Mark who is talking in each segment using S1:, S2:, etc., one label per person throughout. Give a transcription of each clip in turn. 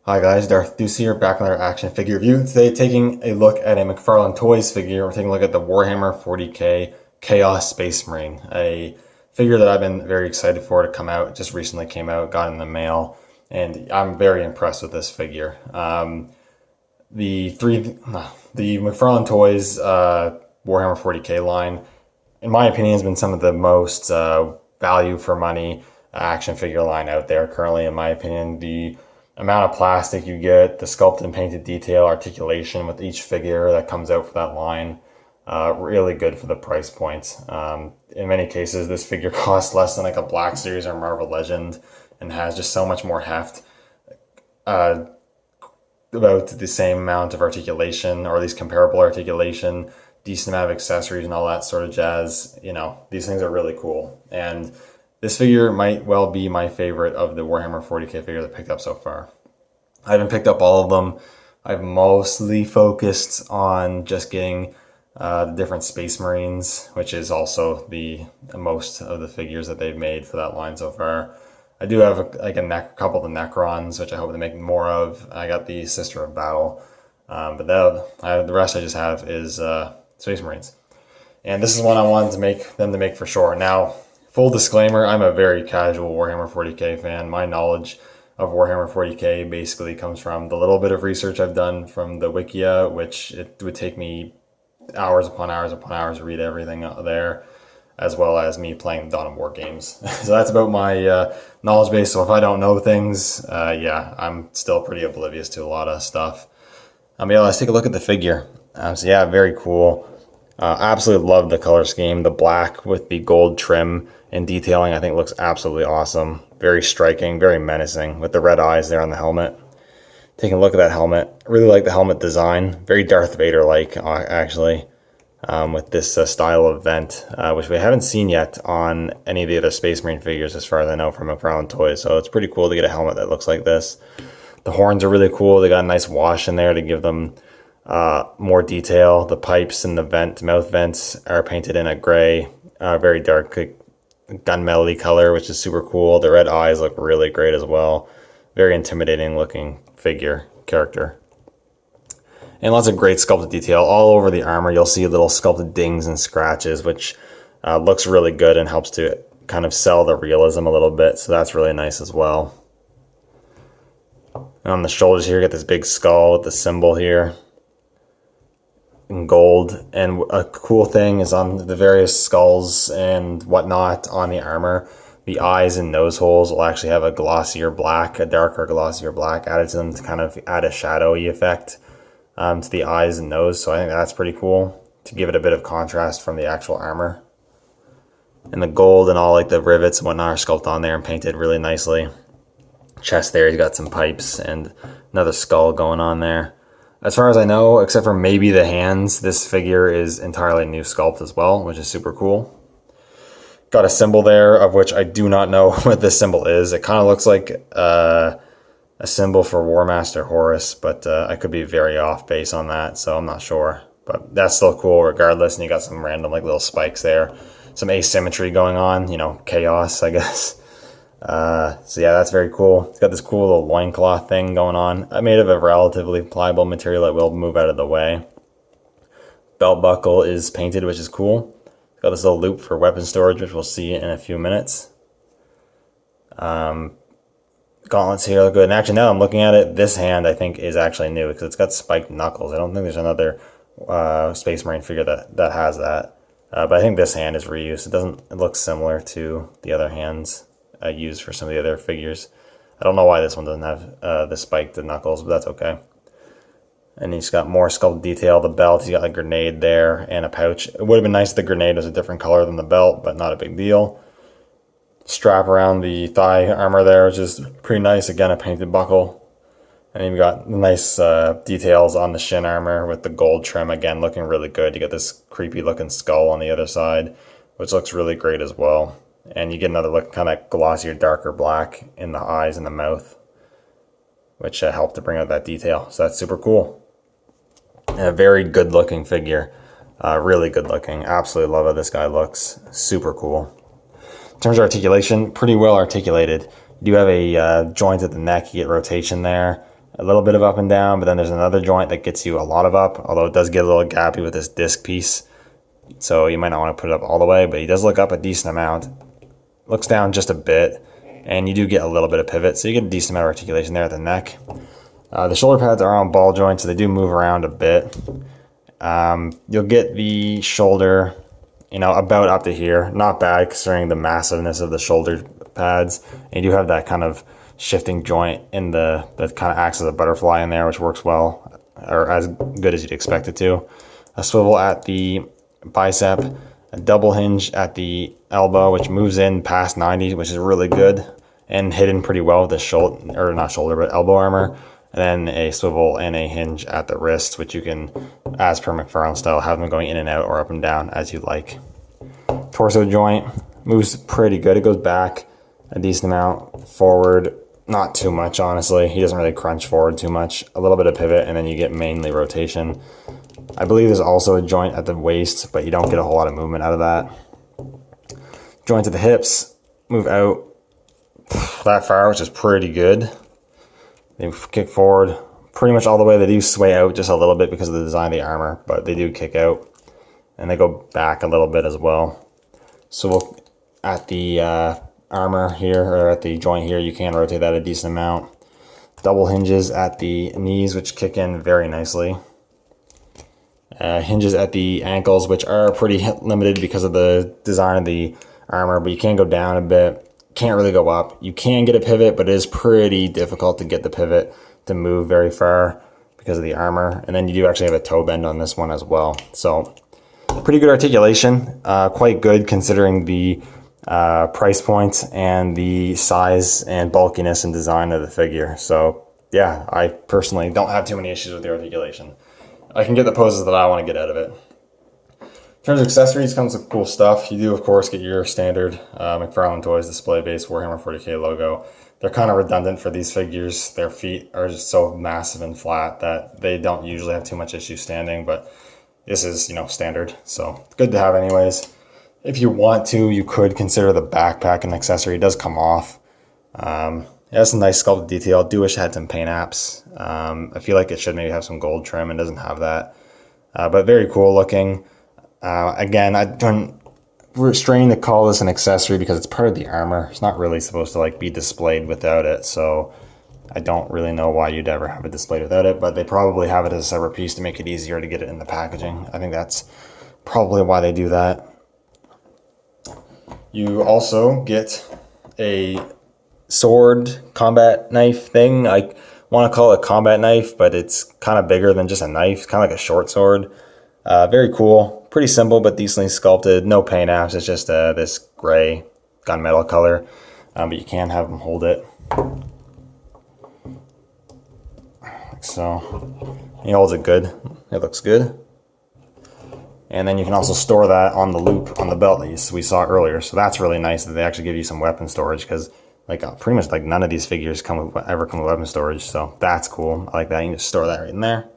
S1: Hi guys, Darth Deuce here, back on our action figure review. Today taking a look at a Mcfarlane Toys figure. We're taking a look at the Warhammer 40K Chaos Space Marine, a figure that I've been very excited for to come out. It just recently came out, got in the mail, and I'm very impressed with this figure. The Mcfarlane Toys Warhammer 40K line, in my opinion, has been some of the most value for money action figure line out there currently. In my opinion, the amount of plastic you get, the sculpted and painted detail, articulation with each figure that comes out for that line, really good for the price points. In many cases, this figure costs less than like a Black Series or Marvel Legend and has just so much more heft. About the same amount of articulation, or at least comparable articulation, decent amount of accessories and all that sort of jazz. You know, these things are really cool. And this figure might well be my favorite of the Warhammer 40K figure that I picked up so far. I haven't picked up all of them. I've mostly focused on just getting the different Space Marines, which is also the most of the figures that they've made for that line so far. I do have a couple of the Necrons, which I hope to make more of. I got the Sister of Battle, but the rest I just have is Space Marines. And this is one I wanted them to make for sure. Now, full disclaimer, I'm a very casual Warhammer 40K fan. My knowledge of Warhammer 40K basically comes from the little bit of research I've done from the Wikia, which it would take me hours upon hours upon hours to read everything out there, as well as me playing Dawn of War games. So that's about my knowledge base. So if I don't know things, yeah, I'm still pretty oblivious to a lot of stuff. Yeah, let's take a look at the figure. So yeah, very cool. Absolutely love the color scheme. The black with the gold trim and detailing, I think, looks absolutely awesome. Very striking, very menacing with the red eyes there on the helmet. Taking a look at that helmet, really like the helmet design. Very Darth Vader-like, actually, with this style of vent, which we haven't seen yet on any of the other Space Marine figures, as far as I know, from Mcfarlane Toys. So it's pretty cool to get a helmet that looks like this. The horns are really cool. They got a nice wash in there to give them more detail. The pipes and the mouth vents are painted in a gray, very dark gunmetal-y color, which is super cool. The red eyes look really great as well. Very intimidating looking character. And lots of great sculpted detail all over the armor. You'll see little sculpted dings and scratches, which looks really good and helps to kind of sell the realism a little bit. So that's really nice as well. And on the shoulders here, you get this big skull with the symbol here in gold. And a cool thing is on the various skulls and whatnot on the armor, the eyes and nose holes will actually have a glossier black, a darker glossier black added to them to kind of add a shadowy effect to the eyes and nose. So I think that's pretty cool to give it a bit of contrast from the actual armor. And the gold and all like the rivets and whatnot are sculpted on there and painted really nicely. Chest there, he's got some pipes and another skull going on there. As far as I know, except for maybe the hands, this figure is entirely new sculpt as well, which is super cool. Got a symbol there, of which I do not know what this symbol is. It kind of looks like a symbol for War Master Horus, but I could be very off base on that, so I'm not sure. But that's still cool regardless, and you got some random like little spikes there. Some asymmetry going on, you know, chaos, I guess. So yeah, that's very cool. It's got this cool little loincloth thing going on. I made of a relatively pliable material that will move out of the way. Belt buckle is painted, which is cool. Got this little loop for weapon storage, which we'll see in a few minutes. Gauntlets here look good. And actually, now I'm looking at it, this hand I think is actually new because it's got spiked knuckles. I don't think there's another Space Marine figure that has that. But I think this hand is reused. It looks similar to the other hands used for some of the other figures. I don't know why this one doesn't have the spiked knuckles, but that's okay. And he's got more sculpted detail. The belt, he's got a grenade there and a pouch. It would have been nice if the grenade was a different color than the belt, but not a big deal. Strap around the thigh armor there, which is pretty nice. Again, a painted buckle. And you've got nice details on the shin armor with the gold trim. Again, looking really good. You get this creepy looking skull on the other side, which looks really great as well. And you get another look, kind of glossier, darker black in the eyes and the mouth, which help to bring out that detail. So that's super cool. And a very good looking figure. Really good looking. Absolutely love how this guy looks. Super cool. In terms of articulation, pretty well articulated. You do have a joint at the neck. You get rotation there. a little bit of up and down, but then there's another joint that gets you a lot of up, although it does get a little gappy with this disc piece. So you might not want to put it up all the way, but he does look up a decent amount. Looks down just a bit, and you do get a little bit of pivot, so you get a decent amount of articulation there at the neck. The shoulder pads are on ball joints, so they do move around a bit. You'll get the shoulder, you know, about up to here. Not bad considering the massiveness of the shoulder pads. And you do have that kind of shifting joint in that kind of acts as a butterfly in there, which works well, or as good as you'd expect it to. A swivel at the bicep, a double hinge at the elbow, which moves in past 90, which is really good, and hidden pretty well with the shoulder, or not shoulder, but elbow armor. And then a swivel and a hinge at the wrist, which you can, as per Mcfarlane style, have them going in and out or up and down as you like. Torso joint moves pretty good. It goes back a decent amount, forward, not too much, honestly. He doesn't really crunch forward too much. A little bit of pivot, and then you get mainly rotation. I believe there's also a joint at the waist, but you don't get a whole lot of movement out of that. Joint at the hips move out that far, which is pretty good. They kick forward pretty much all the way. They do sway out just a little bit because of the design of the armor, but they do kick out, and they go back a little bit as well. So at the armor here, or at the joint here, you can rotate that a decent amount. Double hinges at the knees, which kick in very nicely. Hinges at the ankles, which are pretty limited because of the design of the armor, but you can go down a bit. Can't really go up. You can get a pivot, but it is pretty difficult to get the pivot to move very far because of the armor. And then you do actually have a toe bend on this one as well. So pretty good articulation, quite good considering the price point and the size and bulkiness and design of the figure. So yeah, I personally don't have too many issues with the articulation. I can get the poses that I want to get out of it. In terms of accessories, comes with cool stuff. You do, of course, get your standard Mcfarlane Toys display-based Warhammer 40K logo. They're kind of redundant for these figures. Their feet are just so massive and flat that they don't usually have too much issue standing, but this is, you know, standard, so it's good to have anyways. If you want to, you could consider the backpack an accessory. It does come off. It has some nice sculpted detail. I do wish it had some paint apps. I feel like it should maybe have some gold trim and doesn't have that. But very cool looking. Again, I don't restrain to call this an accessory because it's part of the armor. It's not really supposed to like be displayed without it, so I don't really know why you'd ever have it displayed without it, but they probably have it as a separate piece to make it easier to get it in the packaging. I think that's probably why they do that. You also get a sword combat knife thing. I want to call it a combat knife, but it's kind of bigger than just a knife, kind of like a short sword. Very cool. Pretty simple, but decently sculpted. No paint apps. It's just this gray gunmetal color, but you can have them hold it. Like so. He holds it good. It looks good. And then you can also store that on the loop on the belt that we saw earlier. So that's really nice that they actually give you some weapon storage, because like pretty much like none of these figures ever come with weapon storage. So that's cool. I like that. You can just store that right in there.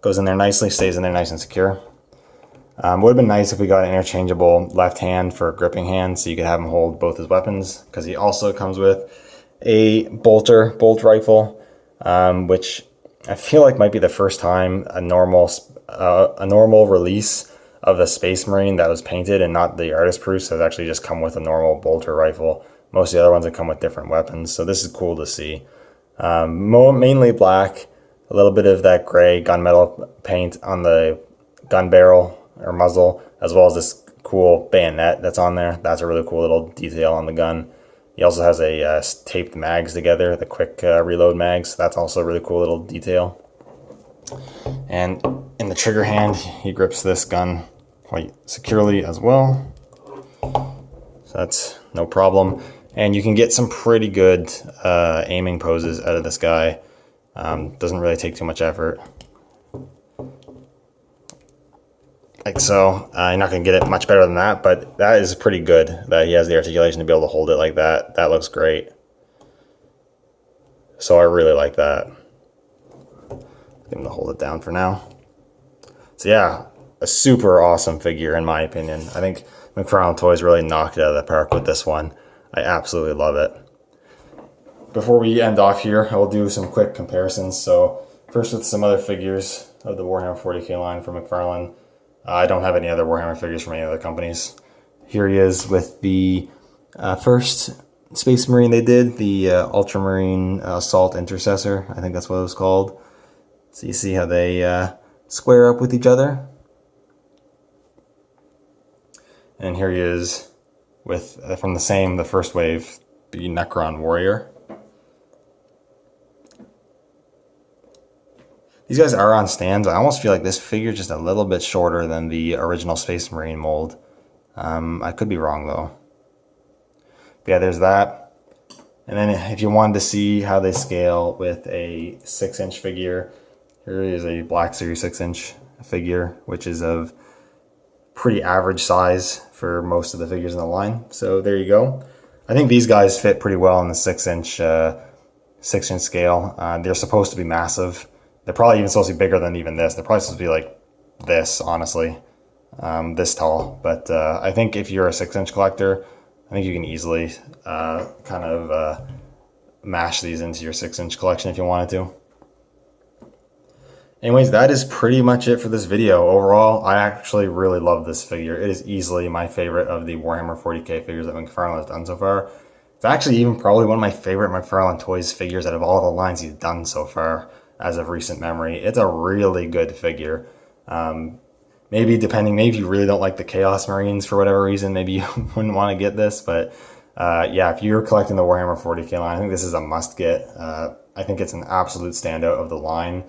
S1: Goes in there nicely, stays in there nice and secure. Would have been nice if we got an interchangeable left hand for a gripping hand, so you could have him hold both his weapons, because he also comes with a bolt rifle, which I feel like might be the first time a normal release of the Space Marine that was painted and not the artist proofs has actually just come with a normal bolter rifle. Most of the other ones have come with different weapons, so this is cool to see. Mainly black, a little bit of that gray gunmetal paint on the gun barrel or muzzle, as well as this cool bayonet that's on there. That's a really cool little detail on the gun. He also has a taped mags together, the quick reload mags. That's also a really cool little detail. And in the trigger hand, he grips this gun quite securely as well. So that's no problem. And you can get some pretty good aiming poses out of this guy. Doesn't really take too much effort. Like so. You're not going to get it much better than that, but that is pretty good that he has the articulation to be able to hold it like that. That looks great. So I really like that. Get him to hold it down for now. So yeah, a super awesome figure in my opinion. I think Mcfarlane Toys really knocked it out of the park with this one. I absolutely love it. before we end off here, I will do some quick comparisons. So first with some other figures of the Warhammer 40K line from Mcfarlane. I don't have any other Warhammer figures from any other companies. Here he is with the first Space Marine they did, the Ultramarine Assault Intercessor. I think that's what it was called. So you see how they square up with each other. And here he is with, from the first wave, the Necron Warrior. These guys are on stands. I almost feel like this figure is just a little bit shorter than the original Space Marine mold. I could be wrong though. But yeah, there's that. And then if you wanted to see how they scale with a 6-inch figure, here is a Black Series 6-inch figure, which is of pretty average size for most of the figures in the line. So there you go. I think these guys fit pretty well in the 6-inch scale. They're supposed to be massive. They're probably even supposed to be bigger than even this. They're probably supposed to be like this, honestly, this tall. But I think if you're a 6-inch collector, I think you can easily kind of mash these into your 6-inch collection if you wanted to. Anyways, that is pretty much it for this video. Overall, I actually really love this figure. It is easily my favorite of the Warhammer 40K figures that Mcfarlane has done so far. It's actually even probably one of my favorite Mcfarlane Toys figures out of all the lines he's done so far as of recent memory. It's a really good figure. Maybe if you really don't like the Chaos Marines for whatever reason, maybe you wouldn't want to get this. But yeah, if you're collecting the Warhammer 40K line, I think this is a must get. I think it's an absolute standout of the line.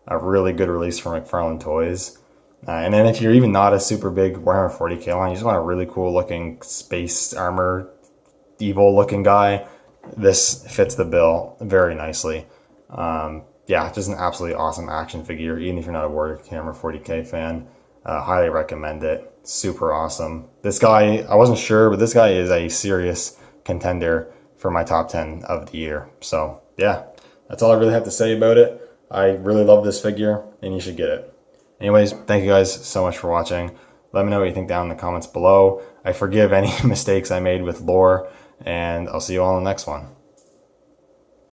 S1: A really good release from Mcfarlane Toys. And then if you're even not a super big Warhammer 40K line, you just want a really cool looking space armor, evil looking guy, this fits the bill very nicely. Yeah, just an absolutely awesome action figure. Even if you're not a Warhammer 40K fan, highly recommend it. Super awesome. This guy, I wasn't sure, but this guy is a serious contender for my top 10 of the year. So yeah, that's all I really have to say about it. I really love this figure and you should get it. Anyways, thank you guys so much for watching. Let me know what you think down in the comments below. I forgive any mistakes I made with lore, and I'll see you all in the next one.